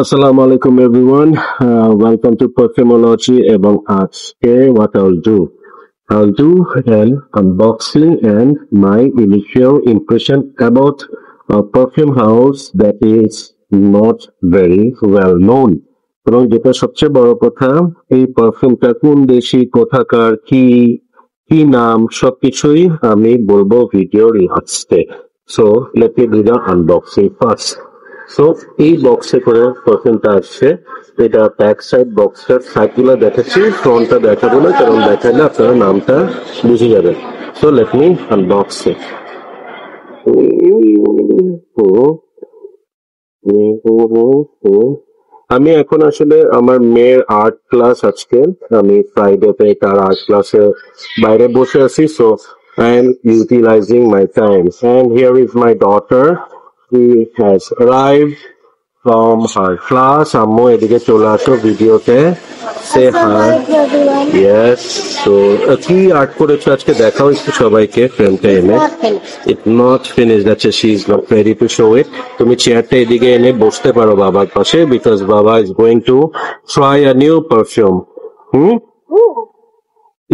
Assalamu alaikum everyone. Welcome to Perfumology এবং আজকে what I'll do an unboxing and my initial impression about a perfume house that is not very well known. এবং যেটা সবচেয়ে বড় কথা এই পারফিউমটা কোন দেশি কোথাকার কি কি নাম সবকিছুই আমি বলবো ভিডিওর লাস্টে। So let me do the unboxing first. So এই বক্সে করে পারফিউমটা আসছে। এটা ব্যাক সাইড বক্সটার সাইডগুলো দেখাচ্ছি, ফ্রন্টটা দেখাবো না কারণ দেখালে আপনারা নামটা বুঝে যাবেন। সো লেট মি আনবক্স ইট। আমি এখন আসলে আমার মেয়ের আর্ট ক্লাস আজকে, আমি ফ্রাইডেতে তার আর্ট ক্লাসে বাইরে বসে আছি। So I am utilising my time and here is my daughter. He has arrived from her class. আম্মু এদিকে চলে আসো ভিডিওতে। সে হাই। ইয়েস। তো কি আর্ট করেছো আজকে দেখাও একটু সবাইকে ফ্রেমটা এনে। It not finished. আচ্ছা, she is not ready to show it. তুমি চেয়ারটা এদিকে এনে বসতে পারো বাবার পাশে, বিকজ বাবা is going to try a new perfume.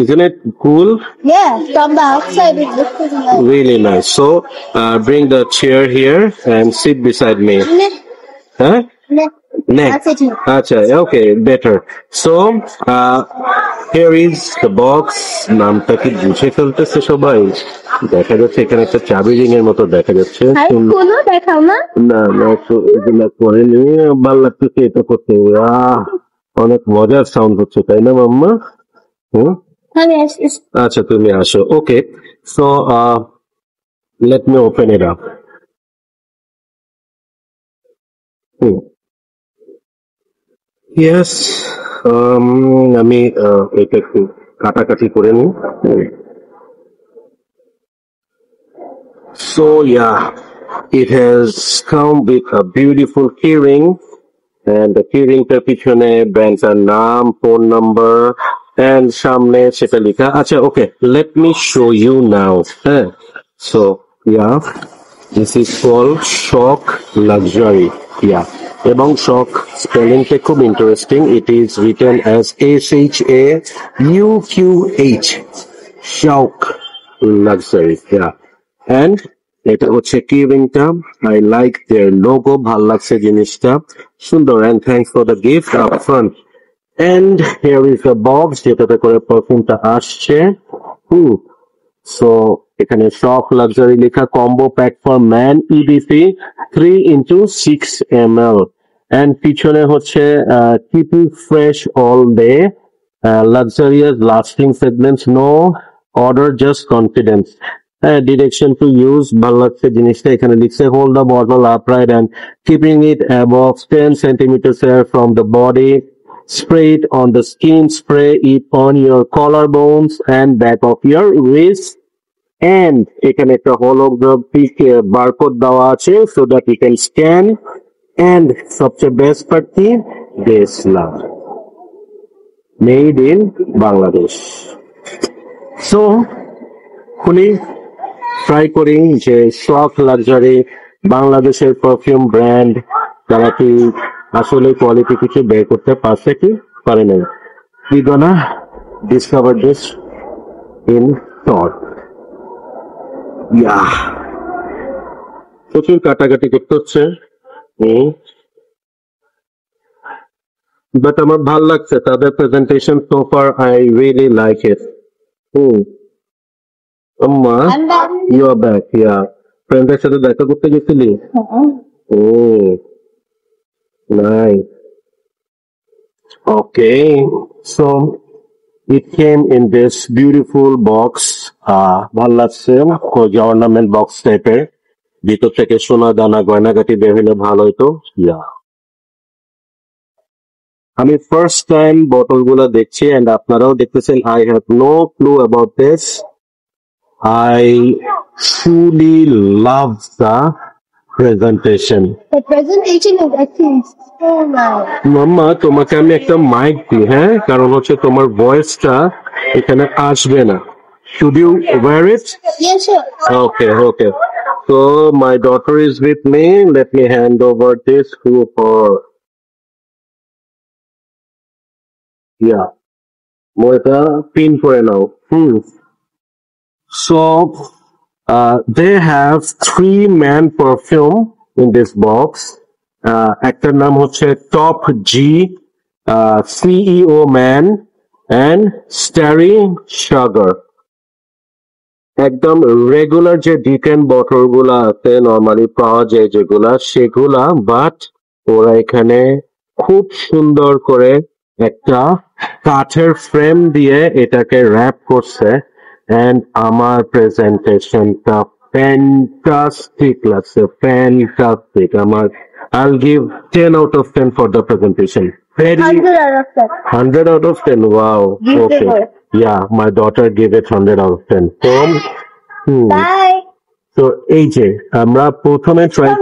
Isn't it cool? Yeah, from the outside it looks really nice. Really nice. So, bring the chair here and sit beside me. Huh? Next. That's it. Acha, okay, better. So, here is the box. নামটা কি বুঝে ফেলতেছে সবাই? দেখা যাচ্ছে এখানে একটা চাবি রিং এর মতো দেখা যাচ্ছে। আর কোনো দেখাও না? না না, তো এগুলা করে নিয়ে ভালো লাগতেছে এটা করতে। অনেক মজার সাউন্ড হচ্ছে, তাই না মাম্মা? হুম। আচ্ছা, তুমি আসো। ওকে, so let me open it up. Yes, আমি এটা একটু কাটাকাটি করে নিই। So yeah, it has come with a beautiful keyring, and the keyringটার পিছনে ব্র্যান্ডটার নাম, ফোন নাম্বার, and সামনে সেটা লেখা। আচ্ছা, ওকে, let me show you now. হ্যাঁ, so yeah, this is called Shock Luxury. Yeah, এবং শক স্পেলিংটা খুব interesting. It is written as SHAUQH, Shauqh luxury. And এটা হচ্ছে কিরিংটা। আই লাইক দেয়ার লোগো, ভাল লাগছে জিনিসটা, সুন্দর। And thanks for the gift up front. And here is the box যেটাতে করে পারফিউমটা আসছে। সো এখানে শক লাক্সারি লেখা, combo pack for man EDC 3x6 ml, and পিছনে হচ্ছে keeping fresh all day, luxurious lasting segments, no order just confidence. Direction to use, ভালো লাগছে জিনিসটা। এখানে লিখছে hold the bottle upright and keeping it above 10 centimeters from the body, spray it on the skin, spray it on your collarbones and back of your wrist, and এখানে একটা holographic barcode দেওয়া আছে so that you can scan, and সবচেয়ে best part কি, দেশলা, made in Bangladesh. So খুলি try করি যে শক luxury বাংলাদেশের পারফিউম ব্র্যান্ড, তারা কি আসলে কোয়ালিটি কিছু বের করতে পারছে কি পারে নাই। We gonna discover this in short. Yeah, প্রচুর কাটাকাটি করতে হচ্ছে, বাট আমার ভাল লাগছে তাদের presentation so far. I really like it. আম্মা, I'm back. You are back. Yeah, ফ্রেন্ডের সাথে দেখা করতে গেছিলি? Oh nice. Okay, so it came in this beautiful box. ভাল লাগছে, অর্নামেন্ট বক্স টাইপের, ভিতর থেকে সোনা দানা গয়নাগাটি বের হলে ভালো হতো। আমি ফার্স্ট টাইম বোতল গুলা দেখছি, এন্ড আপনারাও দেখতেছেন। I have no clue about this. I truly love the presentation. The presentation is actually so nice. মাম্মা, তোমাকে আমি একটা মাইক দিই, হ্যাঁ, কারণ হচ্ছে তোমার ভয়েসটা এখানে আসবে না। Should you wear it? Yeah, sure. Okay. So my daughter is with me. Let me hand over this to her. Yeah. মই এটা পিন করে নাও So they have three man perfume in this box. একটার নাম হচ্ছে Top G, CEO Man, and Starry Sugar. একদম regular যে Dickens bottle গুলা আছে নর্মালি পাওয়া যায় যেগুলা সেগুলা, বাট ওরা এখানে খুব সুন্দর করে একটা কাঠের ফ্রেম দিয়ে এটাকে র্যাপ করছে এন্ড আমার প্রেজেন্টেশনটা ফ্যান্টাস্টিক লাগছে, ফ্যান্টাস্টিক। আমার I'll give 10 out of 10 for the presentation. Very 100 out of 10. 100 out of 10. Wow. Okay. Beautiful. Yeah, my daughter gave it 100 out of 10. So, Bye. so এই যে আমরা প্রথমে ট্রাই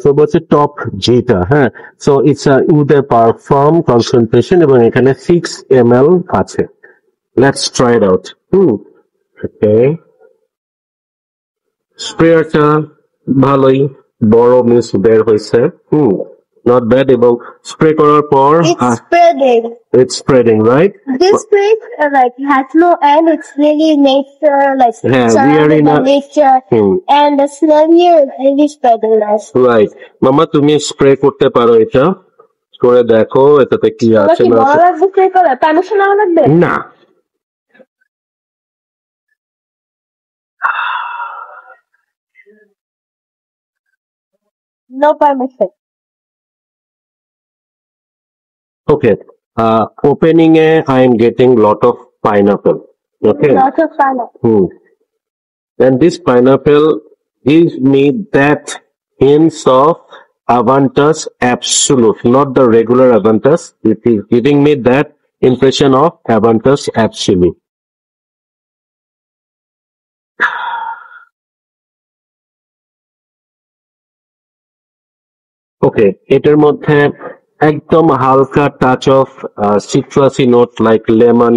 করব হচ্ছে টপ জিটা। হ্যাঁ, so it's with a perfume concentration এবং এখানে 6 ml আছে। Let's try it out. Okay, স্প্রেয়ারটা ভালোই বড় মিস বের হয়েছে। Not bad. এবং স্প্রে করার পর It's spreading. it's spreading, right? This spray like has no end. It's really nature, like Yeah, we are surrounded in by a- nature, and the smell here is really spreading nice. Right. মামা তুমি spray করতে পারো, এটা করে দেখো এটাতে কি আমার আছে কি না বড় আছে। লাগবে স্প্রে করে? পারমিশন নেওয়া লাগবে? না, No permission. okay. Opening I am getting lot of pineapple. Okay. Lots of fun. And this pineapple gives me that hints of Avantas Absolute, not the regular Avantas. It is giving me that impression of Avantas Absolute. Okay, এটার মধ্যে একদম হালকা touch of citrusy note like lemon.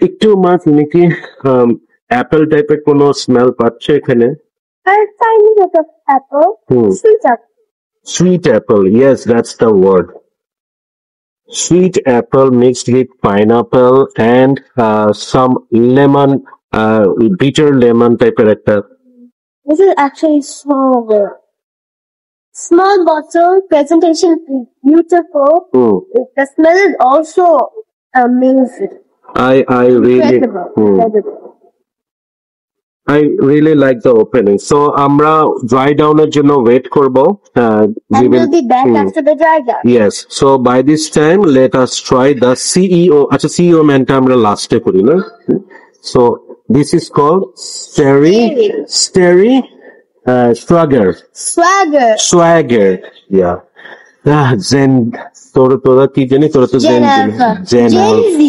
একটু মা তুমি কি Apple টাইপের কোনো স্মেল পাচ্ছ এখানে? A tiny bit of apple. Sweet apple. Sweet apple, yes, that's the word. Sweet apple mixed with pineapple and some lemon, bitter lemon type of একটা। This is actually so good. Small bottle, presentation is beautiful. The smell is also amazing. I really Incredible. I really like the opening. So আমরা dry down এর জন্য wait করব। And we'll be back after the dry down. Yes. So by this time, let us try the CEO. আচ্ছা, CEO ম্যানটা আমরা লাস্টে করি না? So this is called Starry Swagger. Yeah. Zen. তোরা কি জানি, তোরা তো Gen Zen Alpha. Gen Gen Alpha. Z.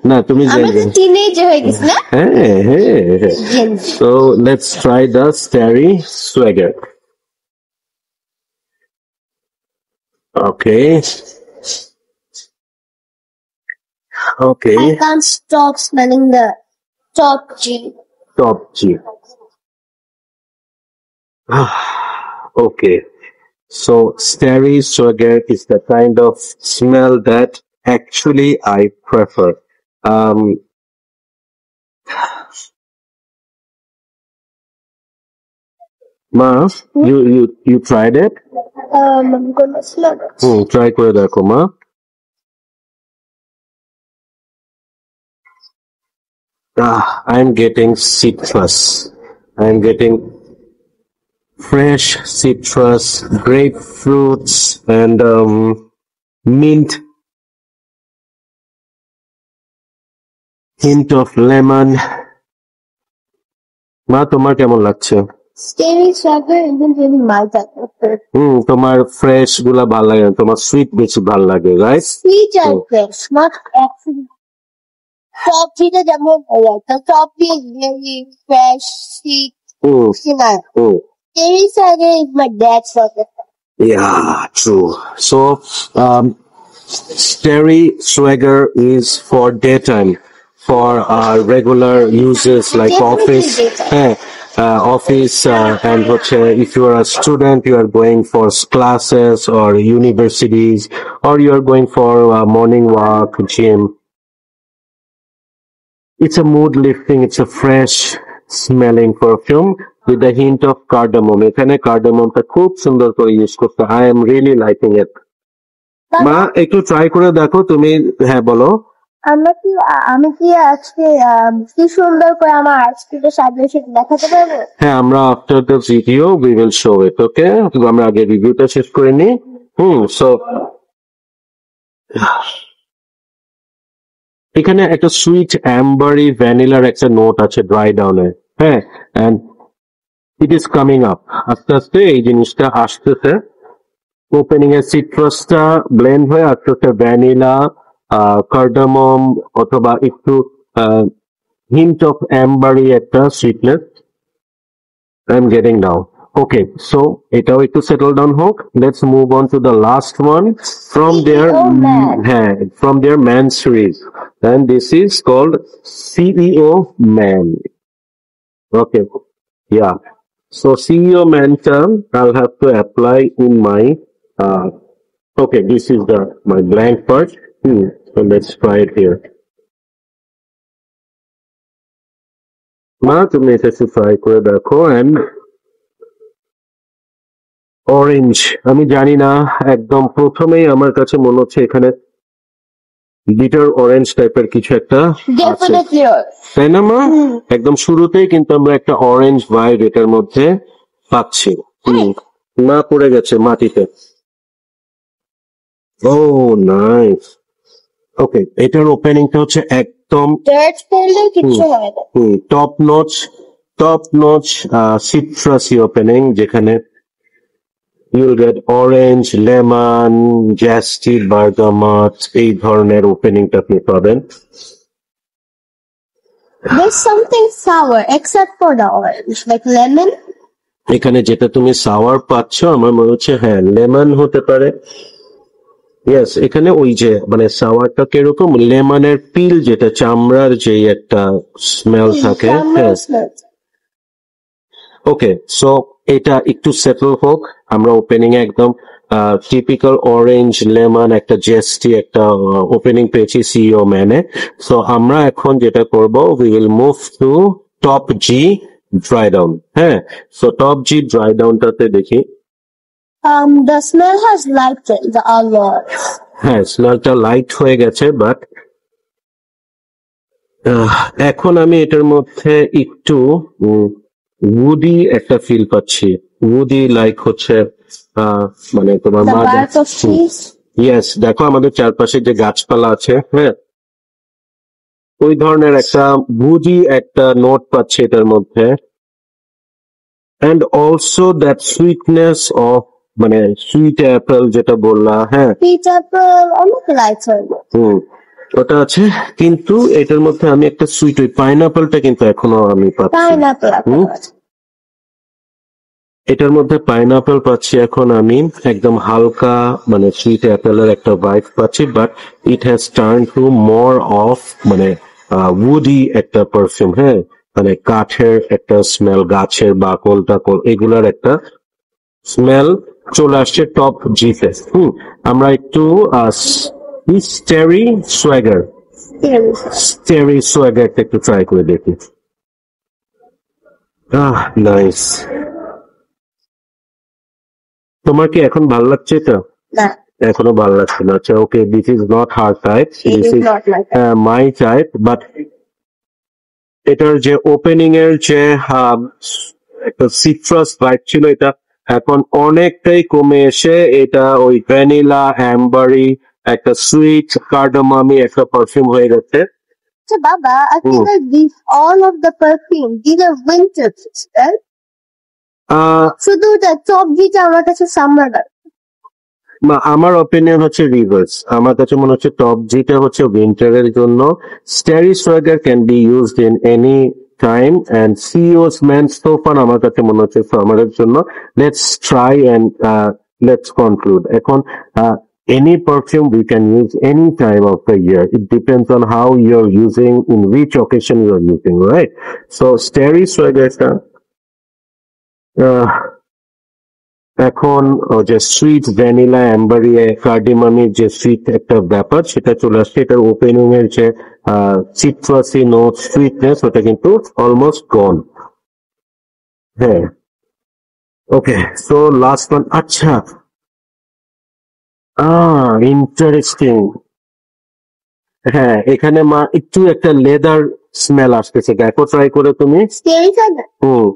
না, তুমি Zen আমরা তো teenage হয়ে গেছি না? Hey. Gen Z. So let's try the Starry Swagger. Okay. I can't stop smelling the top G. Top G. Okay. So Starry Swagger is the kind of smell that actually I prefer. Ma, you tried it? I'm gonna smell it. Try করে দেখো মা। I'm getting citrus. I'm getting fresh citrus, grapefruits, and mint. Hint of lemon. মা, তোমার কেমন লাগছে? Starry Swagger isn't really my type of food. তোমার fresh গুলা ভাল লাগে না, তোমার সুইট বেশি ভাল লাগে, right? Sweet and fresh, not actually. Top G is যেমন the top G is very fresh, sweet, smell. Starry Swagger is my dad's favorite. Yeah, true. So, Starry Swagger is for daytime. for regular uses like office. Office and if you are a student, you are going for classes or universities, or you are going for a morning walk, gym. It's a mood lifting, it's a fresh smelling perfume with a hint of cardamom. এখানে কার্ডামমটা খুব সুন্দর করে use করতে, I am really liking it. মা একটু try করে দেখো তুমি। হ্যাঁ বলো। আমি কি আজকে কি সুন্দর করে আমার আইসক্রিমটা সাজিয়ে সেটা দেখাতে পারবো? হ্যাঁ, আমরা after the video we will show it. Okay, আমরা আগে রিভিউটা শেষ করে নিই। সো এখানে একটা সুইট অ্যাম্বারি ভ্যানিলার একটা নোট আছে ড্রাই ডাউনে। হ্যাঁ, and it is coming up, আস্তে আস্তে এই জিনিসটা আসতেছে। ওপেনিং এর সিট্রাসটা ব্লেন্ড হয়ে আস্তে আস্তে ভ্যানিলা, কার্ডামম অথবা একটু hint of ambery একটা sweetness I'm getting now. Okay, so এটাও একটু settle down হোক. Let's move on to the last one from their Man series, and this is called CEO Man. Okay, yeah. So CEO Man term I'll have to apply in my okay, this is my blank part. So let's try it here. মা তুমি এটা একটু try করে দেখো। And orange, আমি জানি না, একদম প্রথমেই আমার কাছে মনে হচ্ছে এখানে বিটার অরেঞ্জ টাইপের কিছু একটা আছে, তাই না মা? একদম শুরুতেই কিন্তু আমরা একটা অরেঞ্জ ভাইব এটার মধ্যে পাচ্ছি। মা পড়ে গেছে মাটিতে। ও নাইস। ওকে, এটার ওপেনিংটা হচ্ছে একদম টপ নচ সিট্রাসি ওপেনিং, যেখানে you'll get orange, lemon, zesty, bergamot, এই ধরনের ওপেনিংটা আপনি পাবেন। There's something sour except for the orange, like lemon. এখানে যেটা তুমি সাওয়ার পাচ্ছ আমার মনে হচ্ছে হ্যাঁ লেমন হতে পারে। ইয়েস, এখানে ওই যে মানে সাওয়ারটা কিরকম, লেমনের পিল যেটা চামড়ার যে একটা স্মেল থাকে। ওকে, সো এটা একটু সেটল হোক। আমরা ওপেনিং এ একদম টিপিক্যাল অরেঞ্জ লেমন একটা জেস্টি একটা ওপেনিং পেয়েছি সিইও ম্যানে। সো আমরা এখন যেটা করব, we will move to top G dry down. হ্যাঁ, সো টপ জি ড্রাই ডাউনটাতে দেখি। The smell has lightened a lot. হ্যাঁ, স্মেলটা লাইট হয়ে গেছে, বাট এখন আমি এটার মধ্যে একটু উডি একটা ফিল পাচ্ছি। উডি লাইক হচ্ছে মানে তোমার ইয়েস, দেখো আমাদের চারপাশে যে গাছপালা আছে, হ্যাঁ ওই ধরনের একটা উডি একটা নোট পাচ্ছি এটার মধ্যে। And also that sweetness of মানে সুইট অ্যাপেল যেটা বললা। হ্যাঁ, ওটা আছে, কিন্তু এটার মধ্যে আমি একটা সুইট ওই পাইনাপেলটা কিন্তু এখনো আমি পাচ্ছি। এটার মধ্যে পাইনাপেল পাচ্ছি এখন আমি, একদম হালকা মানে সুইট অ্যাপেলের একটা ভাইব পাচ্ছি, but it has turn to more of মানে উডি একটা পারফিউম। হ্যাঁ, মানে কাঠের একটা স্মেল, গাছের বাকল টাকল এগুলার একটা স্মেল চলে আসছে টপ জিতে। আমরা একটু স্টেরি সোয়াগারটা একটু ট্রাই করে দেখি। নাইস। তোমার কি এখন ভালো লাগছে এটা? এখনো ভালো লাগছে না? আচ্ছা, okay, this is not her type, this is my type. But এটার যে ওপেনিং এর যে একটা সিট্রাস ভাইব ছিল, এটা এখন অনেকটাই কমে এসে এটা ওই ভ্যানিলা, অ্যাম্বারি, একটা সুইট কার্ডামামি একটা পারফিউম হয়ে গেছে। So Baba, I feel like all of the perfume, these are winter, right? শুধু টপ জিটা আমার কাছে সামার। আমার অপিনিয়ন হচ্ছে রিভার্স। আমার কাছে মনে হচ্ছে টপ জিটা হচ্ছে উইন্টারের জন্য, starry swagger can be used in any time, and CEO's man সোফান আমার কাছে মনে হচ্ছে সামারের জন্য। Let's try and let's conclude. এখন any perfume we can use any time of the year. It depends on how you're using, in which occasion you're using, right? So Starry Swagger এখন যে সুইট ভ্যানিলা অ্যাম্বারিয়ে কার্ডিমামির যে sweet একটা ব্যাপার সেটা চলে আসছে, এটার ওপেনিং এর যে সিট্রাসি নোট সুইটনেস ওটা কিন্তু অলমোস্ট গন। হ্যাঁ, ওকে, সো লাস্ট ওয়ান। আচ্ছা, ইন্টারেস্টিং। হ্যাঁ, এখানে মা একটু একটা লেদার স্মেল আসতেছে, দেখো ট্রাই করে তুমি। হুম,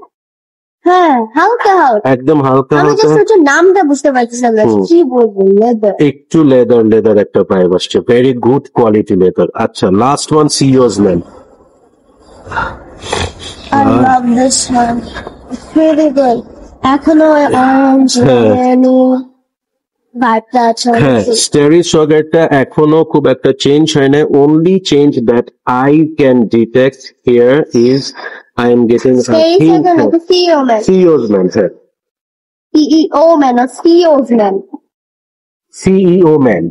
হ্যাঁ, হালকা হালকা, একদম হালকা আমি হালকা, জাস্ট হচ্ছে নামটা বুঝতে পারছিলাম না কি বলবো। লেদার, একটু লেদার লেদার একটা ভাইব আসছে, ভেরি গুড কোয়ালিটি লেদার। আচ্ছা, লাস্ট ওয়ান, সিওস man. I love this one. It's really good. এখনো অরেঞ্জ মেনু ভাইবটা আছে। হ্যাঁ, স্টারি সোয়াগারটা এখনো খুব একটা চেঞ্জ হয় না। only change that I can detect here is I am getting a hint of CEO's man, sir. CEO man or CEO's man? CEO man.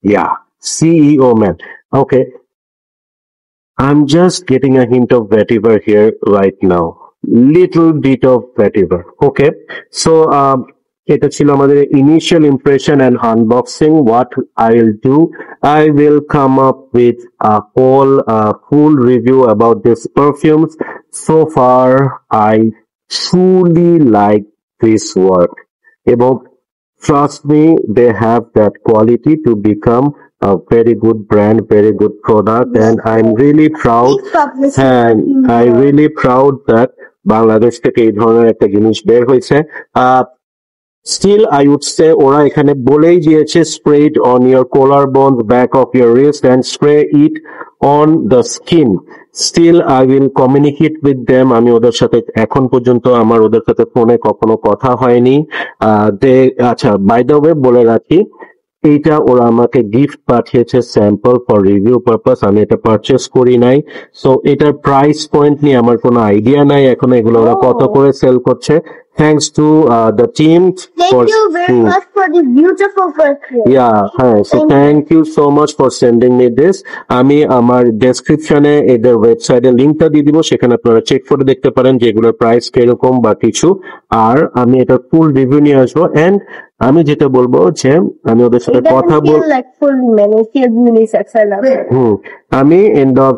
Yeah, CEO man. Okay. I'm just getting a hint of vetiver here right now. Little bit of vetiver. Okay. So, এটা ছিল আমাদের initial impression and unboxing. What I'll do, I will come up with a whole full review about these perfumes. So far, I truly like this work. এবং trust me, they have that quality to become a very good brand, very good product, and I'm really proud. And I really proud that Bangladesh থেকে এই ধরনের একটা জিনিস বের হয়েছে। Still, I would say ওরা এখানে বলেই দিয়েছে spray it on your collarbone, back of your wrist, and spray it on the skin. Still, I will communicate with them. আমি ওদের সাথে এখন পর্যন্ত আমার ওদের সাথে ফোনে কখনো কথা হয়নি। আচ্ছা, বাই দ্য ওয়ে বলে রাখি, এইটা ওরা আমাকে গিফট পাঠিয়েছে স্যাম্পল ফর রিভিউ পারপাস, আমি এটা পারচেস করি নাই। সো এটার প্রাইস পয়েন্ট নিয়ে আমার কোনো আইডিয়া নাই এখন, এগুলো ওরা কত করে সেল করছে। Thanks to the team. Thank you very much for the beautiful perfume. Yeah, so thank you so much for sending me this. আমি আমার ডেসক্রিপশনে এদের ওয়েবসাইটের লিংকটা দিয়ে দিব, সেখানে আপনারা চেক করে দেখতে পারেন যে এগুলোর প্রাইস কিরকম বা কিছু। আর আমি এটা ফুল রিভিউ নিয়ে আসবো। এন্ড আমি যেটা বলবো যে আমি ওদের সাথে কথা আমি end of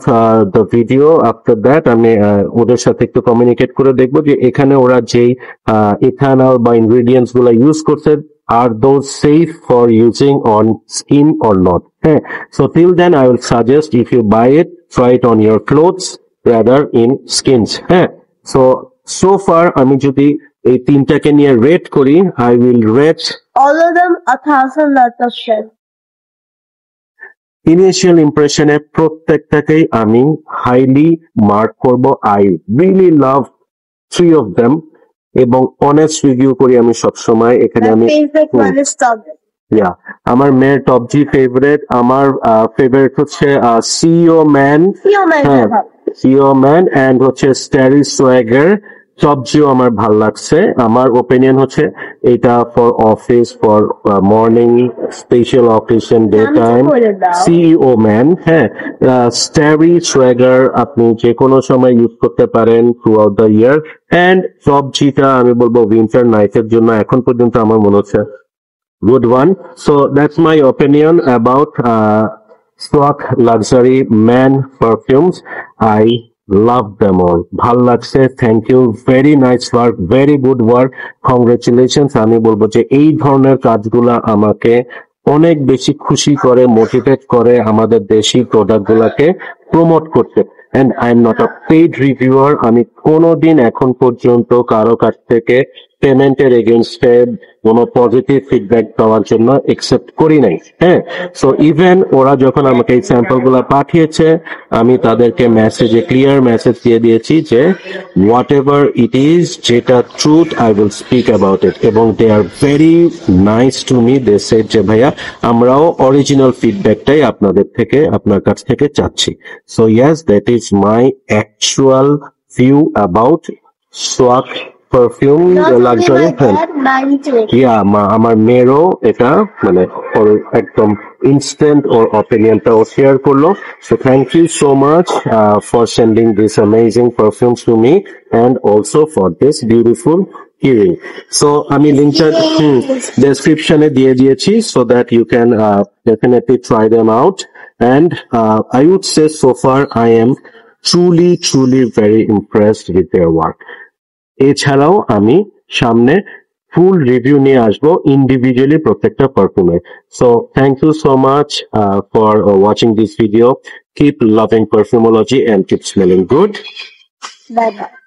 the video after that আমি ওদের সাথে একটু কমিউনিকেট করে দেখবো যে এখানে ওরা যেই ইথানল বা ইনগ্রেডিয়েন্টস গুলা ইউজ করছে, are those safe for using on skin or not? So till then I will suggest, if you buy it, try it on your clothes rather in skins. So far আমি যদি এই তিনটাকে নিয়ে rate করি, I will rate all of them 1,000 out of 10. Initial ইমপ্রেশনে প্রত্যেকটাকেই আমি highly mark করব। I really love 3 of them এবং অনেস্ট রিভিউ করি আমি সবসময়। এখানে আমি আমার মেয়ের টপ জি ফেভারিট, আমার ফেভারিট হচ্ছে CEO man, CEO man and হচ্ছে স্টারি সোয়াগার। টপ জিও আমার ভাল লাগছে। আমার ওপিনিয়ন হচ্ছে এটা for office, for morning, special occasion, day time, CEO man. Starry swagger আপনি যে কোনো সময় ইউজ করতে পারেন through out the year. And top জিটা আমি বলবো উইন্টার নাইটের জন্য এখন পর্যন্ত আমার মনে হচ্ছে good one. So that's my opinion about Shauqh luxury man perfumes. I love them all. ভাল লাগছে, thank you, very nice work, very good work, congratulations. আমি বলবো যে এই ধরনের কাজগুলা আমাকে অনেক বেশি খুশি করে, মোটিভেট করে আমাদের দেশি প্রোডাক্ট গুলাকে প্রমোট করতে। And I am not a paid রিভিউয়ার। আমি কোনোদিন এখন পর্যন্ত কারো কাছ থেকে পেমেন্টের এগেইনস্টে কোনো পজিটিভ ফিডব্যাক দেওয়ার জন্য একসেপ্ট করি নাই। সো ইভেন ওরা যখন আমাকে এই স্যাম্পল গুলা পাঠিয়েছে, আমি তাদেরকে মেসেজে ক্লিয়ার মেসেজ দিয়ে দিয়েছি যে হোয়াট এভার ইট ইজ, যেটা truth, I will speak about it. এবং they are very nice to me. They said যে ভাইয়া আমরাও অরিজিনাল ফিডব্যাকটাই আপনাদের থেকে, আপনার কাছ থেকে চাচ্ছি। So yes, that is my actual view about Shauqh perfume Not only luxury my dad, mine too. Yeah আমার মেয়েরও এটা মানে ওর একদম ইনস্ট্যান্ট ওর অপিনিয়নটা ও শেয়ার করলো so thank you so much for sending this amazing perfumes to me and also for this beautiful hearing so আমি লিঙ্কটা ডেসক্রিপশনে দিয়ে দিয়েছি so that you can definitely try them out and I would say so far I am truly very impressed with their work এছাড়াও আমি সামনে ফুল review নিয়ে আসবো ইন্ডিভিজুয়ালি প্রত্যেকটা পারফিউমের so thank you so much for watching this video keep loving Perfumology and keep smelling good Bye bye.